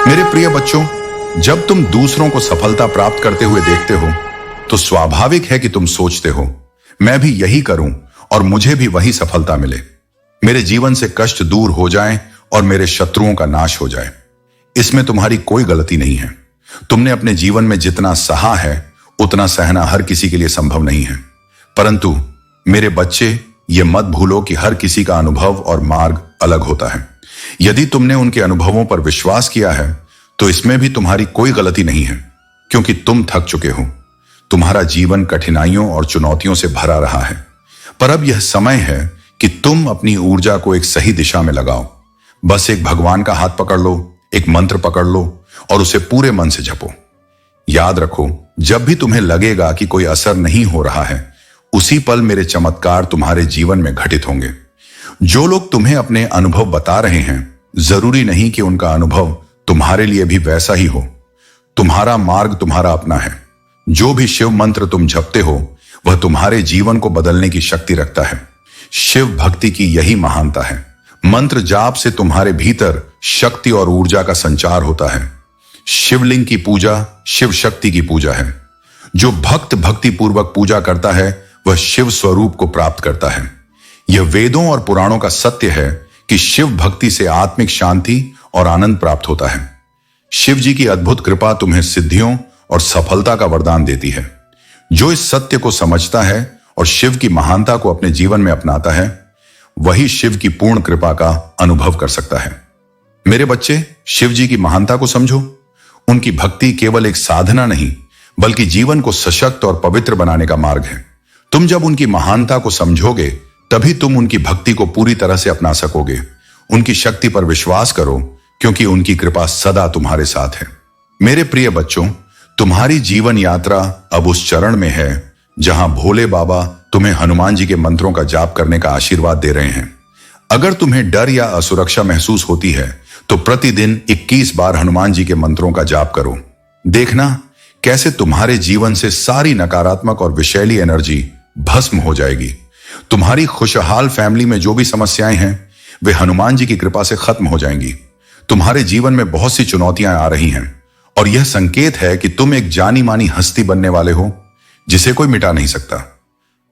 मेरे प्रिय बच्चों, जब तुम दूसरों को सफलता प्राप्त करते हुए देखते हो तो स्वाभाविक है कि तुम सोचते हो, मैं भी यही करूं और मुझे भी वही सफलता मिले। मेरे जीवन से कष्ट दूर हो जाएं और मेरे शत्रुओं का नाश हो जाए। इसमें तुम्हारी कोई गलती नहीं है। तुमने अपने जीवन में जितना सहा है उतना सहना हर किसी के लिए संभव नहीं है। परंतु मेरे बच्चे, ये मत भूलो कि हर किसी का अनुभव और मार्ग अलग होता है। यदि तुमने उनके अनुभवों पर विश्वास किया है तो इसमें भी तुम्हारी कोई गलती नहीं है, क्योंकि तुम थक चुके हो। तुम्हारा जीवन कठिनाइयों और चुनौतियों से भरा रहा है, पर अब यह समय है कि तुम अपनी ऊर्जा को एक सही दिशा में लगाओ। बस एक भगवान का हाथ पकड़ लो, एक मंत्र पकड़ लो और उसे पूरे मन से जपो। याद रखो, जब भी तुम्हें लगेगा कि कोई असर नहीं हो रहा है, उसी पल मेरे चमत्कार तुम्हारे जीवन में घटित होंगे। जो लोग तुम्हें अपने अनुभव बता रहे हैं, जरूरी नहीं कि उनका अनुभव तुम्हारे लिए भी वैसा ही हो। तुम्हारा मार्ग तुम्हारा अपना है। जो भी शिव मंत्र तुम जपते हो वह तुम्हारे जीवन को बदलने की शक्ति रखता है। शिव भक्ति की यही महानता है। मंत्र जाप से तुम्हारे भीतर शक्ति और ऊर्जा का संचार होता है। शिवलिंग की पूजा शिव शक्ति की पूजा है। जो भक्त भक्ति पूर्वक पूजा करता है वह शिव स्वरूप को प्राप्त करता है। यह वेदों और पुराणों का सत्य है कि शिव भक्ति से आत्मिक शांति और आनंद प्राप्त होता है। शिव जी की अद्भुत कृपा तुम्हें सिद्धियों और सफलता का वरदान देती है। जो इस सत्य को समझता है और शिव की महानता को अपने जीवन में अपनाता है, वही शिव की पूर्ण कृपा का अनुभव कर सकता है। मेरे बच्चे, शिव जी की महानता को समझो। उनकी भक्ति केवल एक साधना नहीं, बल्कि जीवन को सशक्त और पवित्र बनाने का मार्ग है। तुम जब उनकी महानता को समझोगे, तभी तुम उनकी भक्ति को पूरी तरह से अपना सकोगे। उनकी शक्ति पर विश्वास करो, क्योंकि उनकी कृपा सदा तुम्हारे साथ है। मेरे प्रिय बच्चों, तुम्हारी जीवन यात्रा अब उस चरण में है जहां भोले बाबा तुम्हें हनुमान जी के मंत्रों का जाप करने का आशीर्वाद दे रहे हैं। अगर तुम्हें डर या असुरक्षा महसूस होती है तो प्रतिदिन 21 बार हनुमान जी के मंत्रों का जाप करो। देखना कैसे तुम्हारे जीवन से सारी नकारात्मक और विषैली एनर्जी भस्म हो जाएगी। तुम्हारी खुशहाल फैमिली में जो भी समस्याएं हैं वे हनुमान जी की कृपा से खत्म हो जाएंगी। तुम्हारे जीवन में बहुत सी चुनौतियां आ रही हैं और यह संकेत है कि तुम एक जानी मानी हस्ती बनने वाले हो जिसे कोई मिटा नहीं सकता।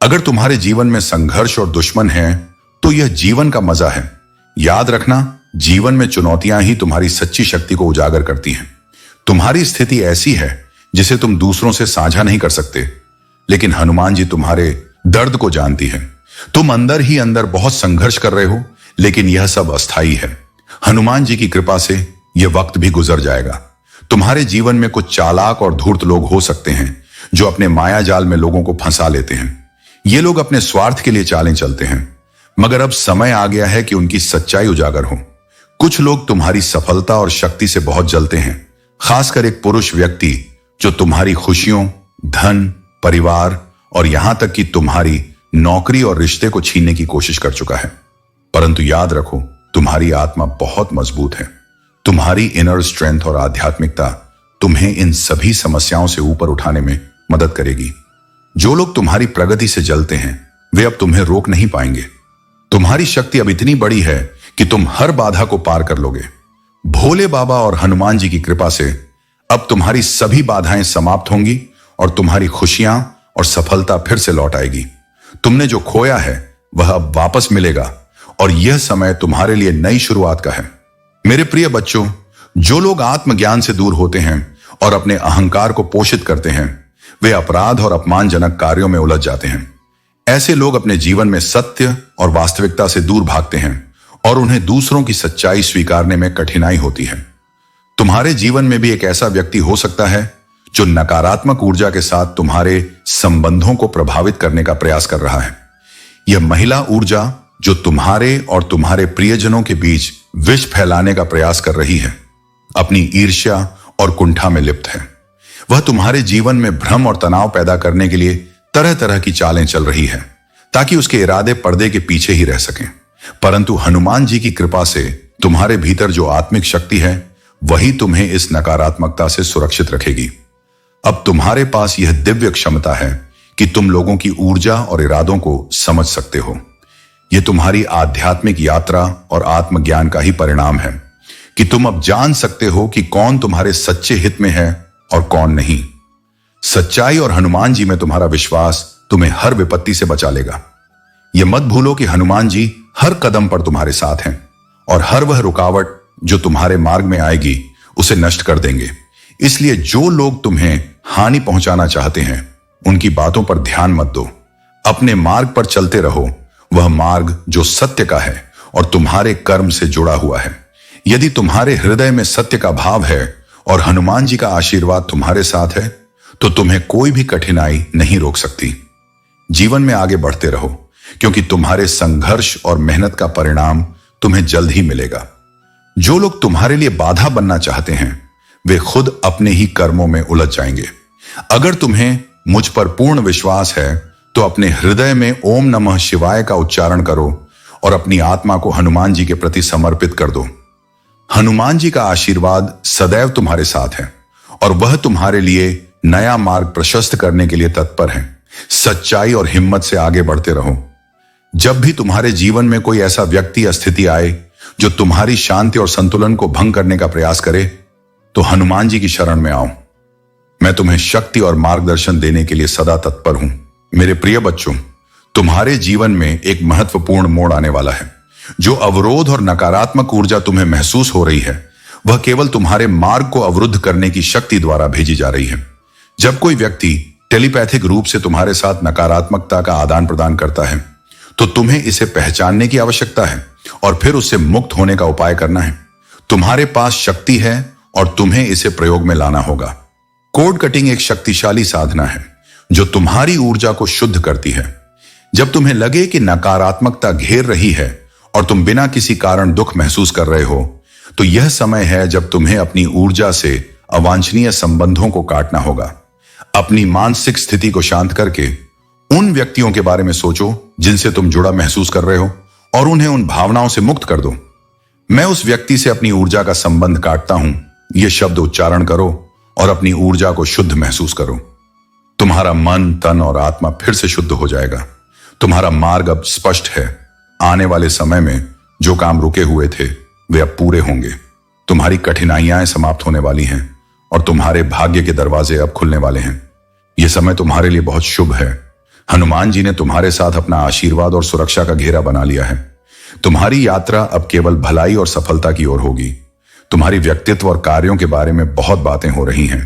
अगर तुम्हारे जीवन में संघर्ष और दुश्मन है तो यह जीवन का मजा है। याद रखना, जीवन में चुनौतियां ही तुम्हारी सच्ची शक्ति को उजागर करती हैं। तुम्हारी स्थिति ऐसी है जिसे तुम दूसरों से साझा नहीं कर सकते, लेकिन हनुमान जी तुम्हारे दर्द को जानती है। तुम अंदर ही अंदर बहुत संघर्ष कर रहे हो, लेकिन यह सब अस्थायी है। हनुमान जी की कृपा से यह वक्त भी गुजर जाएगा। तुम्हारे जीवन में कुछ चालाक और धूर्त लोग हो सकते हैं जो अपने माया जाल में लोगों को फंसा लेते हैं। ये लोग अपने स्वार्थ के लिए चालें चलते हैं, मगर अब समय आ गया है कि उनकी सच्चाई उजागर हो। कुछ लोग तुम्हारी सफलता और शक्ति से बहुत जलते हैं, खासकर एक पुरुष व्यक्ति जो तुम्हारी खुशियों, धन, परिवार और यहां तक कि तुम्हारी नौकरी और रिश्ते को छीनने की कोशिश कर चुका है। परंतु याद रखो, तुम्हारी आत्मा बहुत मजबूत है। तुम्हारी इनर स्ट्रेंथ और आध्यात्मिकता तुम्हें इन सभी समस्याओं से ऊपर उठाने में मदद करेगी। जो लोग तुम्हारी प्रगति से जलते हैं वे अब तुम्हें रोक नहीं पाएंगे। तुम्हारी शक्ति अब इतनी बड़ी है कि तुम हर बाधा को पार कर लोगे। भोले बाबा और हनुमान जी की कृपा से अब तुम्हारी सभी बाधाएं समाप्त होंगी और तुम्हारी खुशियां और सफलता फिर से लौट आएगी। तुमने जो खोया है वह अब वापस मिलेगा और यह समय तुम्हारे लिए नई शुरुआत का है। मेरे प्रिय बच्चों, जो लोग आत्मज्ञान से दूर होते हैं और अपने अहंकार को पोषित करते हैं, वे अपराध और अपमानजनक कार्यों में उलझ जाते हैं। ऐसे लोग अपने जीवन में सत्य और वास्तविकता से दूर भागते हैं और उन्हें दूसरों की सच्चाई स्वीकारने में कठिनाई होती है। तुम्हारे जीवन में भी एक ऐसा व्यक्ति हो सकता है जो नकारात्मक ऊर्जा के साथ तुम्हारे संबंधों को प्रभावित करने का प्रयास कर रहा है। यह महिला ऊर्जा जो तुम्हारे और तुम्हारे प्रियजनों के बीच विष फैलाने का प्रयास कर रही है, अपनी ईर्ष्या और कुंठा में लिप्त है। वह तुम्हारे जीवन में भ्रम और तनाव पैदा करने के लिए तरह तरह की चालें चल रही है ताकि उसके इरादे पर्दे के पीछे ही रह सकें। परंतु हनुमान जी की कृपा से तुम्हारे भीतर जो आत्मिक शक्ति है वही तुम्हें इस नकारात्मकता से सुरक्षित रखेगी। अब तुम्हारे पास यह दिव्य क्षमता है कि तुम लोगों की ऊर्जा और इरादों को समझ सकते हो। यह तुम्हारी आध्यात्मिक यात्रा और आत्मज्ञान का ही परिणाम है। कि तुम अब जान सकते हो कि कौन तुम्हारे सच्चे हित में है और कौन नहीं। सच्चाई और हनुमान जी में तुम्हारा विश्वास तुम्हें हर विपत्ति से बचा लेगा। यह मत भूलो कि हनुमान जी हर कदम पर तुम्हारे साथ हैं और हर वह रुकावट जो तुम्हारे मार्ग में आएगी उसे नष्ट कर देंगे। इसलिए जो लोग तुम्हें हानि पहुंचाना चाहते हैं उनकी बातों पर ध्यान मत दो। अपने मार्ग पर चलते रहो, वह मार्ग जो सत्य का है और तुम्हारे कर्म से जुड़ा हुआ है। यदि तुम्हारे हृदय में सत्य का भाव है और हनुमान जी का आशीर्वाद तुम्हारे साथ है तो तुम्हें कोई भी कठिनाई नहीं रोक सकती। जीवन में आगे बढ़ते रहो, क्योंकि तुम्हारे संघर्ष और मेहनत का परिणाम तुम्हें जल्द ही मिलेगा। जो लोग तुम्हारे लिए बाधा बनना चाहते हैं वे खुद अपने ही कर्मों में उलझ जाएंगे। अगर तुम्हें मुझ पर पूर्ण विश्वास है तो अपने हृदय में ओम नमः शिवाय का उच्चारण करो और अपनी आत्मा को हनुमान जी के प्रति समर्पित कर दो। हनुमान जी का आशीर्वाद सदैव तुम्हारे साथ है और वह तुम्हारे लिए नया मार्ग प्रशस्त करने के लिए तत्पर है। सच्चाई और हिम्मत से आगे बढ़ते रहो। जब भी तुम्हारे जीवन में कोई ऐसा व्यक्ति या स्थिति आए जो तुम्हारी शांति और संतुलन को भंग करने का प्रयास करे तो हनुमान जी की शरण में आओ। मैं तुम्हें शक्ति और मार्गदर्शन देने के लिए सदा तत्पर हूं। मेरे प्रिय बच्चों, तुम्हारे जीवन में एक महत्वपूर्ण मोड़ आने वाला है। जो अवरोध और नकारात्मक ऊर्जा तुम्हें महसूस हो रही है वह केवल तुम्हारे मार्ग को अवरुद्ध करने की शक्ति द्वारा भेजी जा रही है। जब कोई व्यक्ति टेलीपैथिक रूप से तुम्हारे साथ नकारात्मकता का आदान प्रदान करता है तो तुम्हें इसे पहचानने की आवश्यकता है और फिर उससे मुक्त होने का उपाय करना है। तुम्हारे पास शक्ति है और तुम्हें इसे प्रयोग में लाना होगा। कोड कटिंग एक शक्तिशाली साधना है जो तुम्हारी ऊर्जा को शुद्ध करती है। जब तुम्हें लगे कि नकारात्मकता घेर रही है और तुम बिना किसी कारण दुख महसूस कर रहे हो तो यह समय है जब तुम्हें अपनी ऊर्जा से अवांछनीय संबंधों को काटना होगा। अपनी मानसिक स्थिति को शांत करके उन व्यक्तियों के बारे में सोचो जिनसे तुम जुड़ा महसूस कर रहे हो और उन्हें उन भावनाओं से मुक्त कर दो। मैं उस व्यक्ति से अपनी ऊर्जा का संबंध काटता हूं, यह शब्द उच्चारण करो और अपनी ऊर्जा को शुद्ध महसूस करो। तुम्हारा मन, तन और आत्मा फिर से शुद्ध हो जाएगा। तुम्हारा मार्ग अब स्पष्ट है। आने वाले समय में जो काम रुके हुए थे वे अब पूरे होंगे। तुम्हारी कठिनाइयां समाप्त होने वाली हैं और तुम्हारे भाग्य के दरवाजे अब खुलने वाले हैं। यह समय तुम्हारे लिए बहुत शुभ है। हनुमान जी ने तुम्हारे साथ अपना आशीर्वाद और सुरक्षा का घेरा बना लिया है। तुम्हारी यात्रा अब केवल भलाई और सफलता की ओर होगी। तुम्हारी व्यक्तित्व और कार्यों के बारे में बहुत बातें हो रही हैं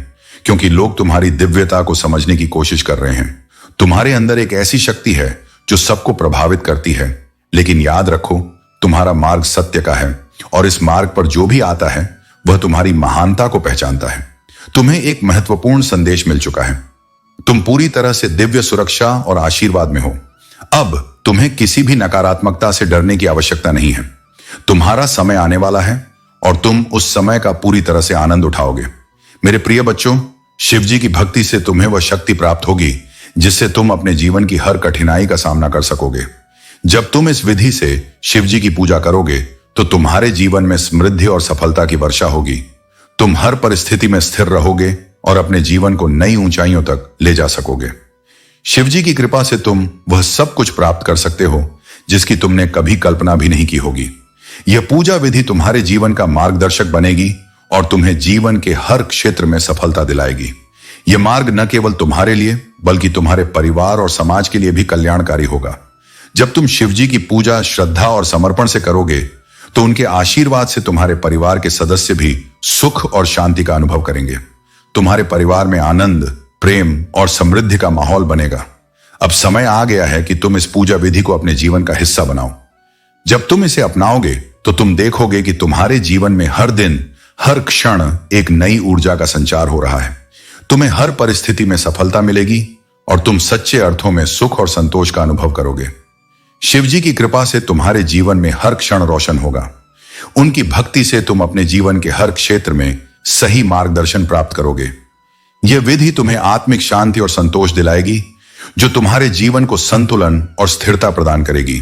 क्योंकि लोग तुम्हारी दिव्यता को समझने की कोशिश कर रहे हैं। तुम्हारे अंदर एक ऐसी शक्ति है जो सबको प्रभावित करती है, लेकिन याद रखो तुम्हारा मार्ग सत्य का है और इस मार्ग पर जो भी आता है वह तुम्हारी महानता को पहचानता है। तुम्हें एक महत्वपूर्ण संदेश मिल चुका है। तुम पूरी तरह से दिव्य सुरक्षा और आशीर्वाद में हो। अब तुम्हें किसी भी नकारात्मकता से डरने की आवश्यकता नहीं है। तुम्हारा समय आने वाला है और तुम उस समय का पूरी तरह से आनंद उठाओगे। मेरे प्रिय बच्चों, शिव जी की भक्ति से तुम्हें वह शक्ति प्राप्त होगी जिससे तुम अपने जीवन की हर कठिनाई का सामना कर सकोगे। जब तुम इस विधि से शिव जी की पूजा करोगे तो तुम्हारे जीवन में समृद्धि और सफलता की वर्षा होगी। तुम हर परिस्थिति में स्थिर रहोगे और अपने जीवन को नई ऊंचाइयों तक ले जा सकोगे। शिव जी की कृपा से तुम वह सब कुछ प्राप्त कर सकते हो जिसकी तुमने कभी कल्पना भी नहीं की होगी। यह पूजा विधि तुम्हारे जीवन का मार्गदर्शक बनेगी और तुम्हें जीवन के हर क्षेत्र में सफलता दिलाएगी। यह मार्ग न केवल तुम्हारे लिए बल्कि तुम्हारे परिवार और समाज के लिए भी कल्याणकारी होगा। जब तुम शिव जी की पूजा श्रद्धा और समर्पण से करोगे तो उनके आशीर्वाद से तुम्हारे परिवार के सदस्य भी सुख और शांति का अनुभव करेंगे। तुम्हारे परिवार में आनंद, प्रेम और समृद्धि का माहौल बनेगा। अब समय आ गया है कि तुम इस पूजा विधि को अपने जीवन का हिस्सा बनाओ। जब तुम इसे अपनाओगे तो तुम देखोगे कि तुम्हारे जीवन में हर दिन, हर क्षण एक नई ऊर्जा का संचार हो रहा है। तुम्हें हर परिस्थिति में सफलता मिलेगी और तुम सच्चे अर्थों में सुख और संतोष का अनुभव करोगे। शिव जी की कृपा से तुम्हारे जीवन में हर क्षण रोशन होगा। उनकी भक्ति से तुम अपने जीवन के हर क्षेत्र में सही मार्गदर्शन प्राप्त करोगे। यह विधि तुम्हें आत्मिक शांति और संतोष दिलाएगी जो तुम्हारे जीवन को संतुलन और स्थिरता प्रदान करेगी।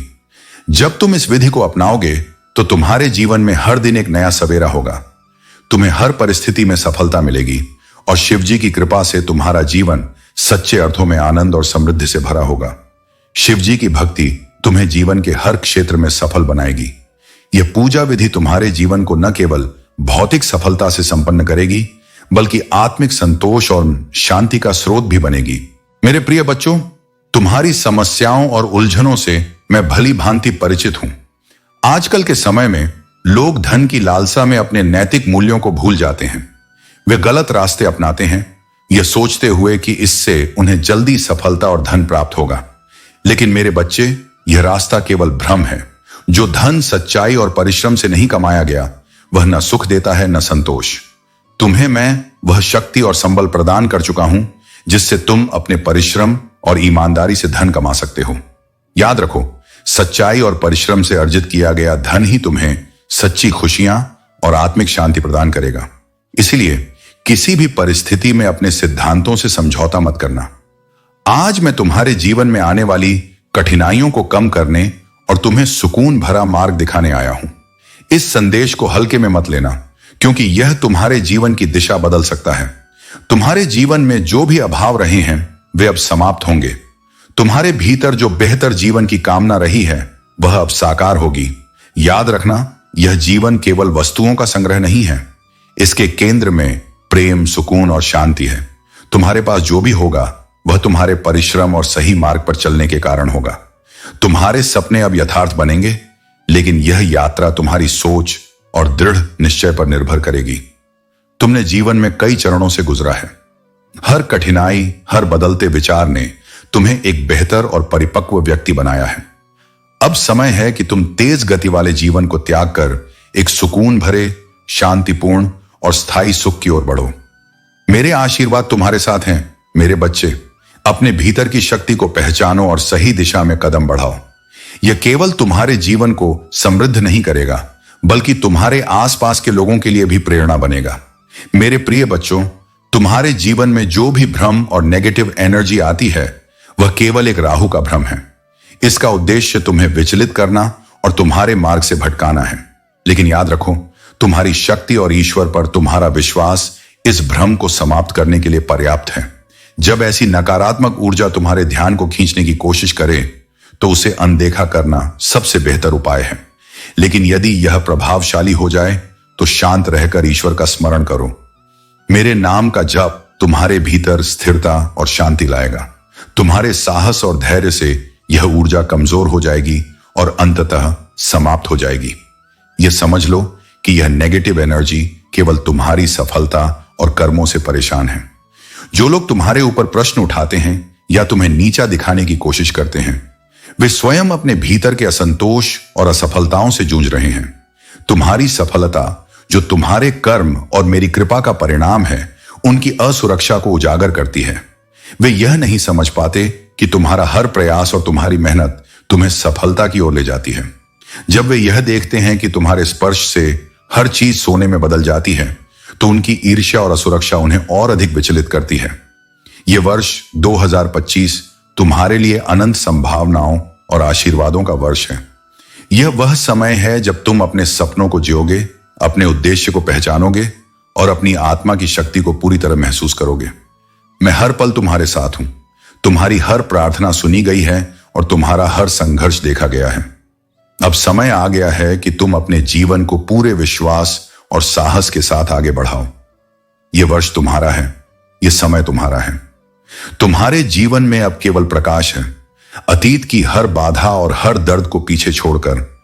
जब तुम इस विधि को अपनाओगे तो तुम्हारे जीवन में हर दिन एक नया सवेरा होगा। तुम्हें हर परिस्थिति में सफलता मिलेगी और शिव जी की कृपा से तुम्हारा जीवन सच्चे अर्थों में आनंद और समृद्धि से भरा होगा। शिव जी की भक्ति तुम्हें जीवन के हर क्षेत्र में सफल बनाएगी। यह पूजा विधि तुम्हारे जीवन को न केवल भौतिक सफलता से संपन्न करेगी, बल्कि आत्मिक संतोष और शांति का स्रोत भी बनेगी। मेरे प्रिय बच्चों, तुम्हारी समस्याओं और उलझनों से मैं भली भांति परिचित हूं। आजकल के समय में लोग धन की लालसा में अपने नैतिक मूल्यों को भूल जाते हैं। वे गलत रास्ते अपनाते हैं, यह सोचते हुए कि इससे उन्हें जल्दी सफलता और धन प्राप्त होगा। लेकिन मेरे बच्चे, यह रास्ता केवल भ्रम है। जो धन सच्चाई और परिश्रम से नहीं कमाया गया, वह न सुख देता है न संतोष। तुम्हें मैं वह शक्ति और संबल प्रदान कर चुका हूं जिससे तुम अपने परिश्रम और ईमानदारी से धन कमा सकते हो। याद रखो, सच्चाई और परिश्रम से अर्जित किया गया धन ही तुम्हें सच्ची खुशियां और आत्मिक शांति प्रदान करेगा। इसलिए किसी भी परिस्थिति में अपने सिद्धांतों से समझौता मत करना। आज मैं तुम्हारे जीवन में आने वाली कठिनाइयों को कम करने और तुम्हें सुकून भरा मार्ग दिखाने आया हूं। इस संदेश को हल्के में मत लेना, क्योंकि यह तुम्हारे जीवन की दिशा बदल सकता है। तुम्हारे जीवन में जो भी अभाव रहे हैं, वे अब समाप्त होंगे। तुम्हारे भीतर जो बेहतर जीवन की कामना रही है, वह अब साकार होगी। याद रखना, यह जीवन केवल वस्तुओं का संग्रह नहीं है। इसके केंद्र में प्रेम, सुकून और शांति है। तुम्हारे पास जो भी होगा, वह तुम्हारे परिश्रम और सही मार्ग पर चलने के कारण होगा। तुम्हारे सपने अब यथार्थ बनेंगे, लेकिन यह यात्रा तुम्हारी सोच और दृढ़ निश्चय पर निर्भर करेगी। तुमने जीवन में कई चरणों से गुजरा है। हर कठिनाई, हर बदलते विचार ने तुम्हें एक बेहतर और परिपक्व व्यक्ति बनाया है। अब समय है कि तुम तेज गति वाले जीवन को त्याग कर एक सुकून भरे, शांतिपूर्ण और स्थायी सुख की ओर बढ़ो। मेरे आशीर्वाद तुम्हारे साथ हैं मेरे बच्चे। अपने भीतर की शक्ति को पहचानो और सही दिशा में कदम बढ़ाओ। यह केवल तुम्हारे जीवन को समृद्ध नहीं करेगा, बल्कि तुम्हारे आसपास के लोगों के लिए भी प्रेरणा बनेगा। मेरे प्रिय बच्चों, तुम्हारे जीवन में जो भी भ्रम और नेगेटिव एनर्जी आती है, वह केवल एक राहु का भ्रम है। इसका उद्देश्य तुम्हें विचलित करना और तुम्हारे मार्ग से भटकाना है। लेकिन याद रखो, तुम्हारी शक्ति और ईश्वर पर तुम्हारा विश्वास इस भ्रम को समाप्त करने के लिए पर्याप्त है। जब ऐसी नकारात्मक ऊर्जा तुम्हारे ध्यान को खींचने की कोशिश करे, तो उसे अनदेखा करना सबसे बेहतर उपाय है। लेकिन यदि यह प्रभावशाली हो जाए, तो शांत रहकर ईश्वर का स्मरण करो। मेरे नाम का जप तुम्हारे भीतर स्थिरता और शांति लाएगा। तुम्हारे साहस और धैर्य से यह ऊर्जा कमजोर हो जाएगी और अंततः समाप्त हो जाएगी। यह समझ लो कि यह नेगेटिव एनर्जी केवल तुम्हारी सफलता और कर्मों से परेशान है। जो लोग तुम्हारे ऊपर प्रश्न उठाते हैं या तुम्हें नीचा दिखाने की कोशिश करते हैं, वे स्वयं अपने भीतर के असंतोष और असफलताओं से जूझ रहे हैं। तुम्हारी सफलता, जो तुम्हारे कर्म और मेरी कृपा का परिणाम है, उनकी असुरक्षा को उजागर करती है। वे यह नहीं समझ पाते कि तुम्हारा हर प्रयास और तुम्हारी मेहनत तुम्हें सफलता की ओर ले जाती है। जब वे यह देखते हैं कि तुम्हारे स्पर्श से हर चीज सोने में बदल जाती है, तो उनकी ईर्ष्या और असुरक्षा उन्हें और अधिक विचलित करती है। यह वर्ष 2025 तुम्हारे लिए अनंत संभावनाओं और आशीर्वादों का वर्ष है। यह वह समय है जब तुम अपने सपनों को जियोगे, अपने उद्देश्य को पहचानोगे और अपनी आत्मा की शक्ति को पूरी तरह महसूस करोगे। मैं हर पल तुम्हारे साथ हूं। तुम्हारी हर प्रार्थना सुनी गई है और तुम्हारा हर संघर्ष देखा गया है। अब समय आ गया है कि तुम अपने जीवन को पूरे विश्वास और साहस के साथ आगे बढ़ाओ। यह वर्ष तुम्हारा है, यह समय तुम्हारा है। तुम्हारे जीवन में अब केवल प्रकाश है। अतीत की हर बाधा और हर दर्द को पीछे छोड़कर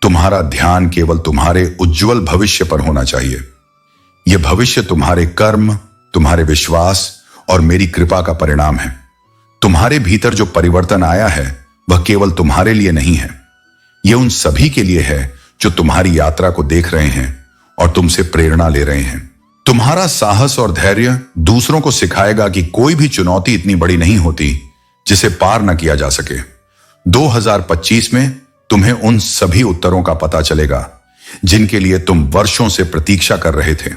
तुम्हारा ध्यान केवल तुम्हारे उज्जवल भविष्य पर होना चाहिए। यह भविष्य तुम्हारे कर्म, तुम्हारे विश्वास और मेरी कृपा का परिणाम है। तुम्हारे भीतर जो परिवर्तन आया है, वह केवल तुम्हारे लिए नहीं है। यह उन सभी के लिए है जो तुम्हारी यात्रा को देख रहे हैं और तुमसे प्रेरणा ले रहे हैं। तुम्हारा साहस और धैर्य दूसरों को सिखाएगा कि कोई भी चुनौती इतनी बड़ी नहीं होती जिसे पार न किया जा सके। 2025 में तुम्हें उन सभी उत्तरों का पता चलेगा जिनके लिए तुम वर्षों से प्रतीक्षा कर रहे थे।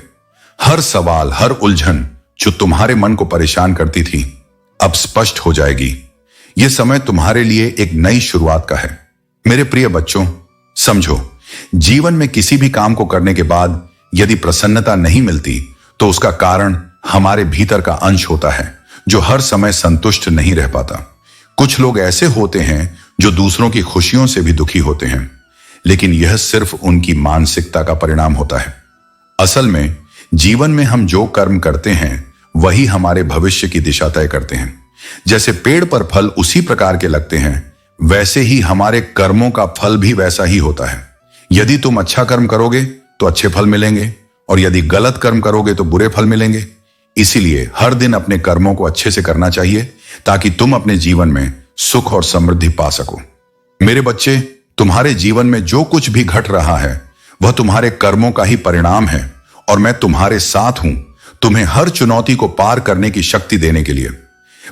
हर सवाल, हर उलझन जो तुम्हारे मन को परेशान करती थी, अब स्पष्ट हो जाएगी। यह समय तुम्हारे लिए एक नई शुरुआत का है। मेरे प्रिय बच्चों, समझो, जीवन में किसी भी काम को करने के बाद यदि प्रसन्नता नहीं मिलती, तो उसका कारण हमारे भीतर का अंश होता है जो हर समय संतुष्ट नहीं रह पाता। कुछ लोग ऐसे होते हैं जो दूसरों की खुशियों से भी दुखी होते हैं, लेकिन यह सिर्फ उनकी मानसिकता का परिणाम होता है। असल में जीवन में हम जो कर्म करते हैं वही हमारे भविष्य की दिशा तय करते हैं। जैसे पेड़ पर फल उसी प्रकार के लगते हैं, वैसे ही हमारे कर्मों का फल भी वैसा ही होता है। यदि तुम अच्छा कर्म करोगे तो अच्छे फल मिलेंगे, और यदि गलत कर्म करोगे तो बुरे फल मिलेंगे। इसीलिए हर दिन अपने कर्मों को अच्छे से करना चाहिए, ताकि तुम अपने जीवन में सुख और समृद्धि पा सको। मेरे बच्चे, तुम्हारे जीवन में जो कुछ भी घट रहा है वह तुम्हारे कर्मों का ही परिणाम है, और मैं तुम्हारे साथ हूं तुम्हें हर चुनौती को पार करने की शक्ति देने के लिए।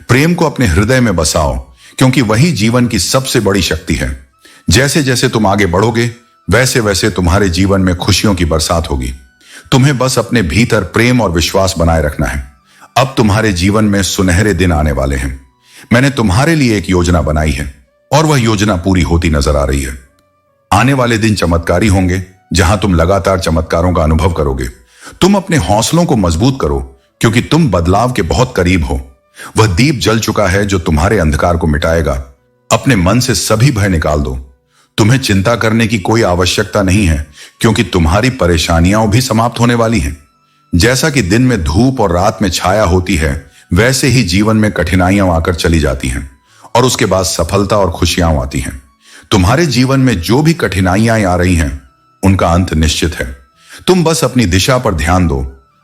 प्रेम को अपने हृदय में बसाओ, क्योंकि वही जीवन की सबसे बड़ी शक्ति है। जैसे जैसे तुम आगे बढ़ोगे वैसे वैसे तुम्हारे जीवन में खुशियों की बरसात होगी। तुम्हें बस अपने भीतर प्रेम और विश्वास बनाए रखना है। अब तुम्हारे जीवन में सुनहरे दिन आने वाले हैं। मैंने तुम्हारे लिए एक योजना बनाई है, और वह योजना पूरी होती नजर आ रही है। आने वाले दिन चमत्कारी होंगे, जहां तुम लगातार चमत्कारों का अनुभव करोगे। तुम अपने हौसलों को मजबूत करो, क्योंकि तुम बदलाव के बहुत करीब हो। वह दीप जल चुका है जो तुम्हारे अंधकार को मिटाएगा। अपने मन से सभी भय निकाल दो। तुम्हें चिंता करने की कोई आवश्यकता नहीं है, क्योंकि तुम्हारी परेशानियां भी समाप्त होने वाली हैं। जैसा कि दिन में धूप और रात में छाया होती है, वैसे ही जीवन में कठिनाइयां आकर चली जाती हैं, और उसके बाद सफलता और खुशियां आती हैं। तुम्हारे जीवन में जो भी कठिनाइयां आ रही हैं, उनका अंत निश्चित है। तुम बस अपनी दिशा पर ध्यान दो,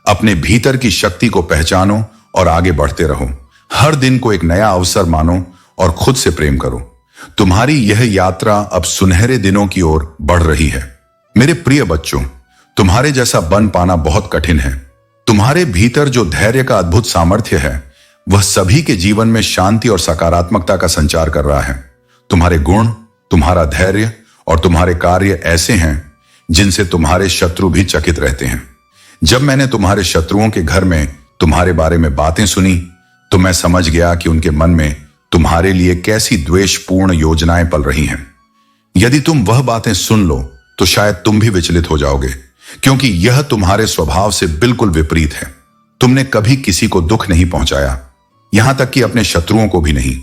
अपने भीतर की शक्ति को पहचानो और आगे बढ़ते रहो। हर दिन को एक नया अवसर मानो और खुद से प्रेम करो। तुम्हारी यह यात्रा अब सुनहरे दिनों की ओर बढ़ रही है। मेरे प्रिय बच्चों, तुम्हारे जैसा बन पाना बहुत कठिन है। तुम्हारे भीतर जो धैर्य का अद्भुत सामर्थ्य है, वह सभी के जीवन में शांति और सकारात्मकता का संचार कर रहा है। तुम्हारे गुण, तुम्हारा धैर्य और तुम्हारे कार्य ऐसे हैं जिनसे तुम्हारे शत्रु भी चकित रहते हैं। जब मैंने तुम्हारे शत्रुओं के घर में तुम्हारे बारे में बातें सुनी, तो मैं समझ गया कि उनके मन में तुम्हारे लिए कैसी द्वेषपूर्ण योजनाएं पल रही हैं। यदि तुम वह बातें सुन लो तो शायद तुम भी विचलित हो जाओगे, क्योंकि यह तुम्हारे स्वभाव से बिल्कुल विपरीत है। तुमने कभी किसी को दुख नहीं पहुंचाया, यहां तक कि अपने शत्रुओं को भी नहीं।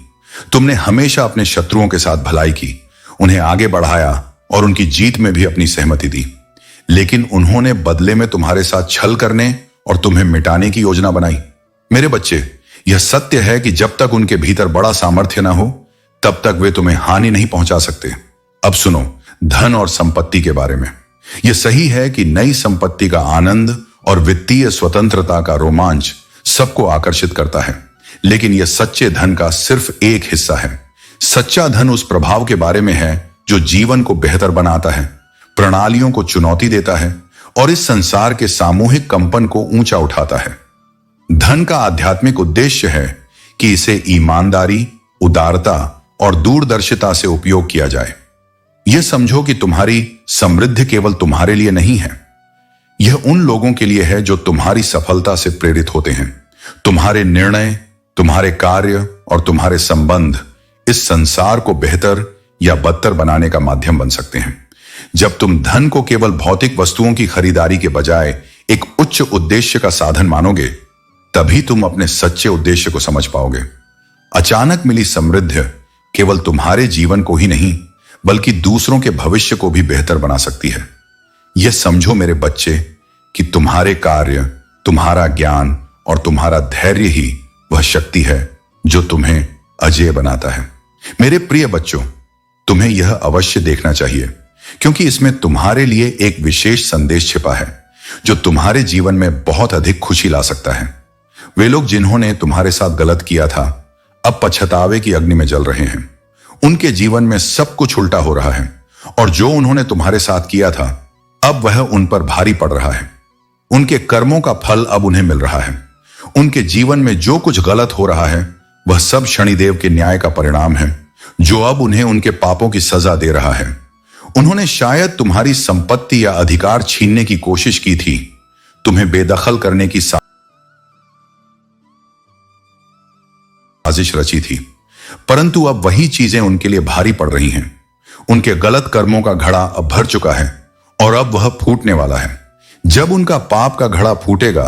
तुमने हमेशा अपने शत्रुओं के साथ भलाई की, उन्हें आगे बढ़ाया और उनकी जीत में भी अपनी सहमति दी। लेकिन उन्होंने बदले में तुम्हारे साथ छल करने और तुम्हें मिटाने की योजना बनाई। मेरे बच्चे, यह सत्य है कि जब तक उनके भीतर बड़ा सामर्थ्य ना हो, तब तक वे तुम्हें हानि नहीं पहुंचा सकते। अब सुनो धन और संपत्ति के बारे में। यह सही है कि नई संपत्ति का आनंद और वित्तीय स्वतंत्रता का रोमांच सबको आकर्षित करता है, लेकिन यह सच्चे धन का सिर्फ एक हिस्सा है। सच्चा धन उस प्रभाव के बारे में है जो जीवन को बेहतर बनाता है, प्रणालियों को चुनौती देता है और इस संसार के सामूहिक कंपन को ऊंचा उठाता है। धन का आध्यात्मिक उद्देश्य है कि इसे ईमानदारी, उदारता और दूरदर्शिता से उपयोग किया जाए। यह समझो कि तुम्हारी समृद्धि केवल तुम्हारे लिए नहीं है, यह उन लोगों के लिए है जो तुम्हारी सफलता से प्रेरित होते हैं। तुम्हारे निर्णय, तुम्हारे कार्य और तुम्हारे संबंध इस संसार को बेहतर या बदतर बनाने का माध्यम बन सकते हैं। जब तुम धन को केवल भौतिक वस्तुओं की खरीदारी के बजाय एक उच्च उद्देश्य का साधन मानोगे, तभी तुम अपने सच्चे उद्देश्य को समझ पाओगे। अचानक मिली समृद्धि केवल तुम्हारे जीवन को ही नहीं, बल्कि दूसरों के भविष्य को भी बेहतर बना सकती है। यह समझो मेरे बच्चे कि तुम्हारे कार्य, तुम्हारा ज्ञान और तुम्हारा धैर्य ही वह शक्ति है जो तुम्हें अजेय बनाता है। मेरे प्रिय बच्चों, तुम्हें यह अवश्य देखना चाहिए, क्योंकि इसमें तुम्हारे लिए एक विशेष संदेश छिपा है जो तुम्हारे जीवन में बहुत अधिक खुशी ला सकता है। वे लोग जिन्होंने तुम्हारे साथ गलत किया था, अब पछतावे की अग्नि में जल रहे हैं। उनके जीवन में सब कुछ उल्टा हो रहा है, और जो उन्होंने तुम्हारे साथ किया था, अब वह उन पर भारी पड़ रहा है। उनके कर्मों का फल अब उन्हें मिल रहा है। उनके जीवन में जो कुछ गलत हो रहा है, वह सब शनिदेव के न्याय का परिणाम है, जो अब उन्हें उनके पापों की सजा दे रहा है। उन्होंने शायद तुम्हारी संपत्ति या अधिकार छीनने की कोशिश की थी, तुम्हें बेदखल करने की साजिश रची थी, परंतु अब वही चीजें उनके लिए भारी पड़ रही हैं। उनके गलत कर्मों का घड़ा अब भर चुका है और अब वह फूटने वाला है। जब उनका पाप का घड़ा फूटेगा,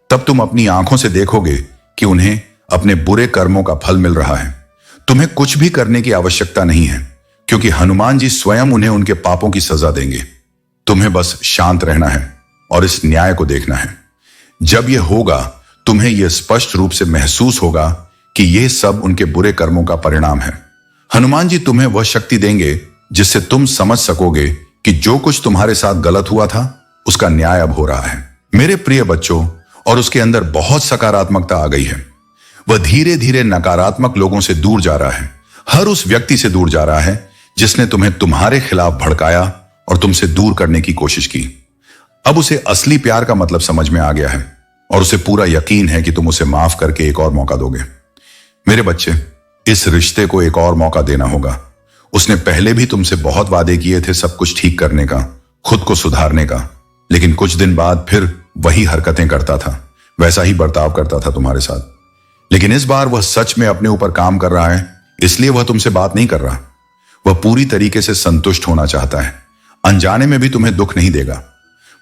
तब तुम अपनी आंखों से देखोगे कि उन्हें अपने बुरे कर्मों का फल मिल रहा है। तुम्हें कुछ भी करने की आवश्यकता नहीं है, क्योंकि हनुमान जी स्वयं उन्हें उनके पापों की सजा देंगे। तुम्हें बस शांत रहना है और इस न्याय को देखना है। जब यह होगा, तुम्हें यह स्पष्ट रूप से महसूस होगा कि यह सब उनके बुरे कर्मों का परिणाम है। हनुमान जी तुम्हें वह शक्ति देंगे जिससे तुम समझ सकोगे कि जो कुछ तुम्हारे साथ गलत हुआ था उसका न्याय अब हो रहा है। मेरे प्रिय बच्चों, और उसके अंदर बहुत सकारात्मकता आ गई है। वह धीरे धीरे नकारात्मक लोगों से दूर जा रहा है। हर उस व्यक्ति से दूर जा रहा है जिसने तुम्हें तुम्हारे खिलाफ भड़काया और तुमसे दूर करने की कोशिश की। अब उसे असली प्यार का मतलब समझ में आ गया है और उसे पूरा यकीन है कि तुम उसे माफ करके एक और मौका दोगे। मेरे बच्चे, इस रिश्ते को एक और मौका देना होगा। उसने पहले भी तुमसे बहुत वादे किए थे सब कुछ ठीक करने का, खुद को सुधारने का, लेकिन कुछ दिन बाद फिर वही हरकतें करता था, वैसा ही बर्ताव करता था तुम्हारे साथ। लेकिन इस बार वह सच में अपने ऊपर काम कर रहा है, इसलिए वह तुमसे बात नहीं कर रहा। वह पूरी तरीके से संतुष्ट होना चाहता है, अनजाने में भी तुम्हें दुख नहीं देगा।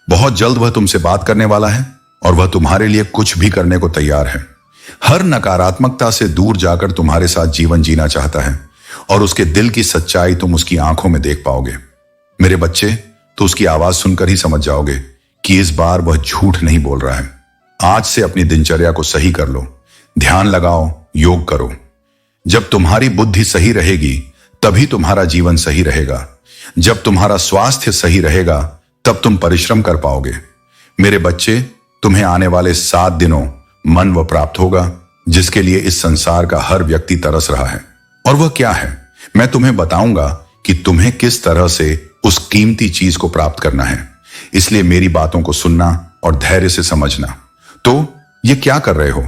बहुत जल्द वह तुमसे बात करने वाला है और वह तुम्हारे लिए कुछ भी करने को तैयार है। हर नकारात्मकता से दूर जाकर तुम्हारे साथ जीवन जीना चाहता है और उसके दिल की सच्चाई तुम उसकी आंखों में देख पाओगे। मेरे बच्चे, तो उसकी आवाज सुनकर ही समझ जाओगे कि इस बार वह झूठ नहीं बोल रहा है। आज से अपनी दिनचर्या को सही कर लो, ध्यान लगाओ, योग करो। जब तुम्हारी बुद्धि सही रहेगी तभी तुम्हारा जीवन सही रहेगा। जब तुम्हारा स्वास्थ्य सही रहेगा तब तुम परिश्रम कर पाओगे। मेरे बच्चे, तुम्हें आने वाले 7 दिनों मन वह प्राप्त होगा जिसके लिए इस संसार का हर व्यक्ति तरस रहा है। और वह क्या है, मैं तुम्हें बताऊंगा कि तुम्हें किस तरह से उस कीमती चीज को प्राप्त करना है। इसलिए मेरी बातों को सुनना और धैर्य से समझना। तो ये क्या कर रहे हो?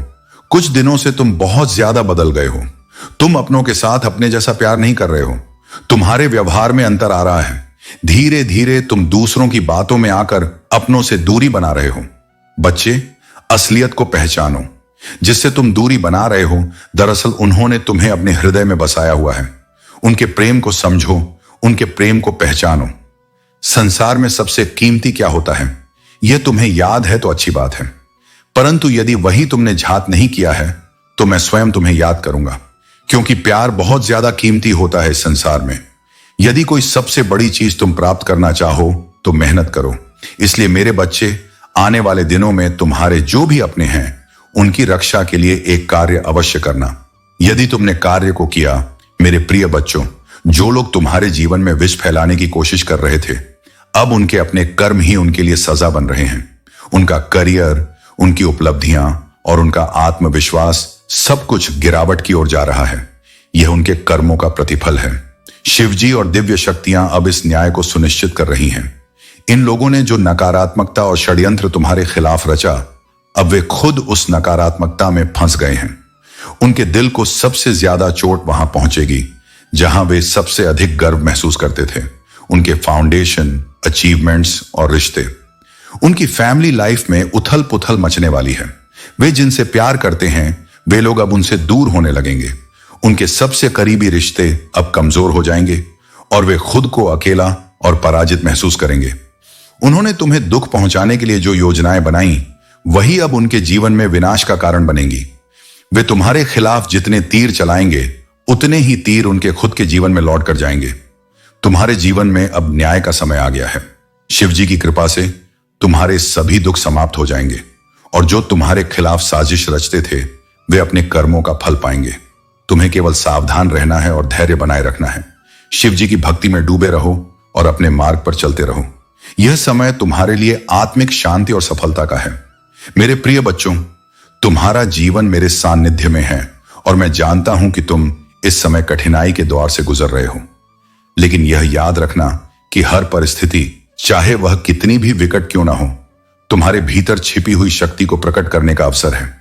कुछ दिनों से तुम बहुत ज्यादा बदल गए हो। तुम अपनों के साथ अपने जैसा प्यार नहीं कर रहे हो। तुम्हारे व्यवहार में अंतर आ रहा है। धीरे धीरे तुम दूसरों की बातों में आकर अपनों से दूरी बना रहे हो। बच्चे, असलियत को पहचानो। जिससे तुम दूरी बना रहे हो, दरअसल उन्होंने तुम्हें अपने हृदय में बसाया हुआ है। उनके प्रेम को समझो, उनके प्रेम को पहचानो। संसार में सबसे कीमती क्या होता है, यह तुम्हें याद है तो अच्छी बात है, परंतु यदि वही तुमने झात नहीं किया है तो मैं स्वयं तुम्हें याद करूंगा। क्योंकि प्यार बहुत ज्यादा कीमती होता है इस संसार में। यदि कोई सबसे बड़ी चीज तुम प्राप्त करना चाहो तो मेहनत करो। इसलिए मेरे बच्चे, आने वाले दिनों में तुम्हारे जो भी अपने हैं उनकी रक्षा के लिए एक कार्य अवश्य करना। यदि तुमने कार्य को किया, मेरे प्रिय बच्चों, जो लोग तुम्हारे जीवन में विष फैलाने की कोशिश कर रहे थे, अब उनके अपने कर्म ही उनके लिए सजा बन रहे हैं। उनका करियर, उनकी उपलब्धियां और उनका आत्मविश्वास सब कुछ गिरावट की ओर जा रहा है। यह उनके कर्मों का प्रतिफल है। शिवजी और दिव्य शक्तियां अब इस न्याय को सुनिश्चित कर रही हैं। इन लोगों ने जो नकारात्मकता और षड्यंत्र तुम्हारे खिलाफ रचा, अब वे खुद उस नकारात्मकता में फंस गए हैं। उनके दिल को सबसे ज्यादा चोट वहां पहुंचेगी जहां वे सबसे अधिक गर्व महसूस करते थे। उनके फाउंडेशन, अचीवमेंट्स और रिश्ते। उनकी फैमिली लाइफ में उथल पुथल मचने वाली है। वे जिनसे प्यार करते हैं वे लोग अब उनसे दूर होने लगेंगे। उनके सबसे करीबी रिश्ते अब कमजोर हो जाएंगे और वे खुद को अकेला और पराजित महसूस करेंगे। उन्होंने तुम्हें दुख पहुंचाने के लिए जो योजनाएं बनाई, वही अब उनके जीवन में विनाश का कारण बनेंगी। वे तुम्हारे खिलाफ जितने तीर चलाएंगे, उतने ही तीर उनके खुद के जीवन में लौट कर जाएंगे। तुम्हारे जीवन में अब न्याय का समय आ गया है। शिवजी की कृपा से तुम्हारे सभी दुख समाप्त हो जाएंगे और जो तुम्हारे खिलाफ साजिश रचते थे वे अपने कर्मों का फल पाएंगे। तुम्हें केवल सावधान रहना है और धैर्य बनाए रखना है। शिवजी की भक्ति में डूबे रहो और अपने मार्ग पर चलते रहो। यह समय तुम्हारे लिए आत्मिक शांति और सफलता का है। मेरे प्रिय बच्चों, तुम्हारा जीवन मेरे सानिध्य में है और मैं जानता हूं कि तुम इस समय कठिनाई के दौर से गुजर रहे हो। लेकिन यह याद रखना कि हर परिस्थिति, चाहे वह कितनी भी विकट क्यों ना हो, तुम्हारे भीतर छिपी हुई शक्ति को प्रकट करने का अवसर है।